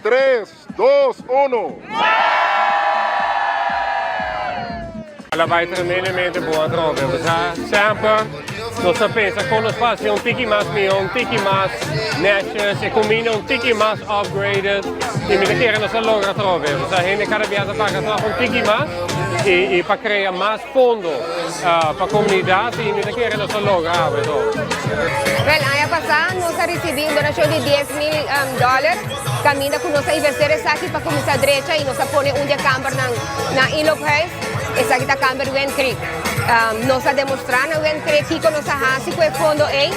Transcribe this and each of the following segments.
3, 2, 1. La vai tremendamente buona trove, sempre non pensa con lo spazio un tiki más mio, un tiki más nashes e combina un tiki más upgraded e mi keren nos logra trove, gente cada viaja para un tiki más e para crear más fondo para comunidad e mi keren nos logra Well, año pasado nos recibí una donación de $10,000 camina con nuestra inversores aquí para comenzar derecha y nos pone un día camper na Ilop Heights. Esa aqui está câmera Wen Creek. Nós demonstrando o Wen Creek que nós hasi com o fundo e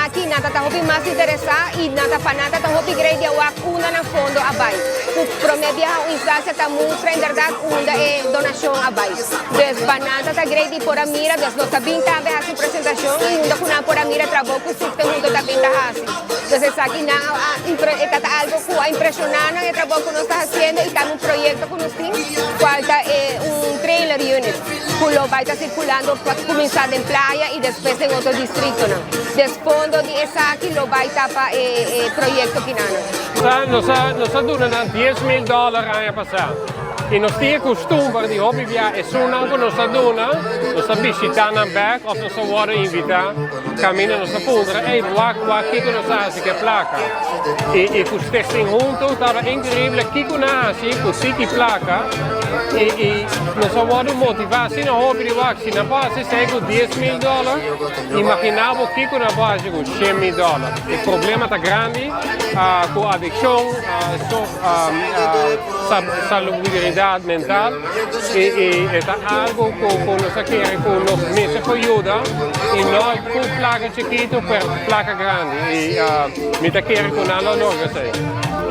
aqui nada está hopi mais interessado e nada para nada está hopi grande o una na fundo abai. O promedio a instância está mostra em verdade uma é donação abai. Des banana está grande por a mira des nós também também a apresentação e uma com por a mira trabalho com sistema junto também está hasi. Entonces aqui na está algo que impressionante o trabalho que nós está fazendo e está um projeto que nós temos. Falta un trailer unit que lo va a estar circulando para comenzar en playa y después en otro distrito. Después de esa aquí lo va a estar para el proyecto Kinana. Nos doen $10,000 año pasado. E nós tínhamos costume de hobby via e sono que nós nós visitando a back of nós vamos invitar caminhar nós punta e boa aqui que nós fazemos que placa e com testing junto estava incrível aqui com nasi com siki placa e nós vamos motivar se não hobby de wax na base sai com $10,000 imaginava aqui com na base com $100,000 o problema está grande com adicção salubridade mental e está algo com nós queremos com nós mesmos com ajuda e nós com placa chiquito para placa grande e me está querendo com nada não sei.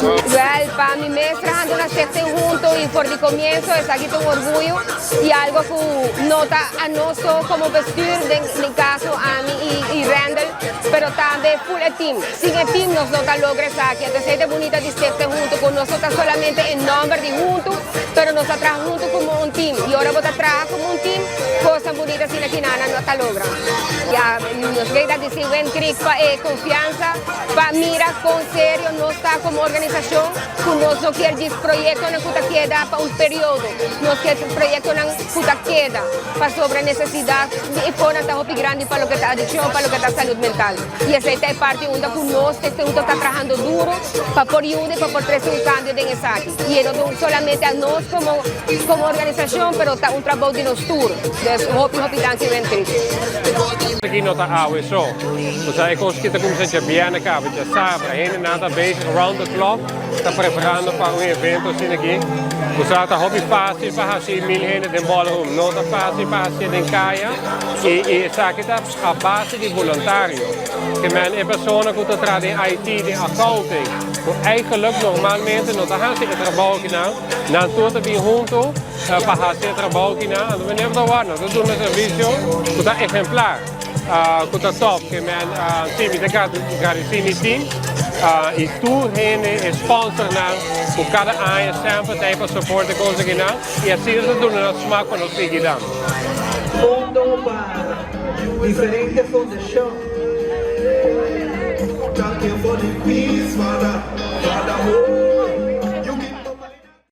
Well, para mi mes trabajando una secta juntos y por el comienzo es aquí un orgullo y algo que nota a nosotros como vestir en caso a mí y Randall, pero también full el team. Sin el team nos nota lograr aquí. Entonces es bonita de secta juntos con nosotros solamente en nombre de juntos, pero nos trabajamos juntos como un team. Y ahora vamos a trabajar como un team, cosas bonitas sin aquí nada no está logra. Ya nos queda decir Wen Creek confianza, para mirar con serio, no está como organización. Nós não queremos projeto que queda para um período, nós queremos projeto que queda para sobre a necessidade e pôr na roupa grande para o que está adicção, para o que está saúde mental. E essa é a parte onde nós estamos trabalhando duro para pôr ajuda e para trazer um cambio nessa aqui. E não somente a nós como organização, mas está um trabalho de nós todos, de roupa dança e ventre. Aqui não está água só, mas é coisa que está começando a viajar na casa, já sabe, a gente nada bezig around the clock. Está preparando para um evento assim aqui. Você está hobby fácil para fazer mil gente de ballroom, não está fácil para fazer em caia e essa aqui está a base de voluntário. Que é pessoa que está trazendo em IT, de accounting. Eigenlijk normalmente não está fazendo trabalho aqui não tudo bem junto para fazer trabalho aqui não. Não é verdade, nós temos um serviço que está exemplar, que está top, que é time de Garicini team. E tu é sponsor por cada ano sempre tem para suportar coisas aqui não e assim nós damos nosso smack quando nós seguimos. Fondo para diferentes fundações. Thank you for the peace, Father.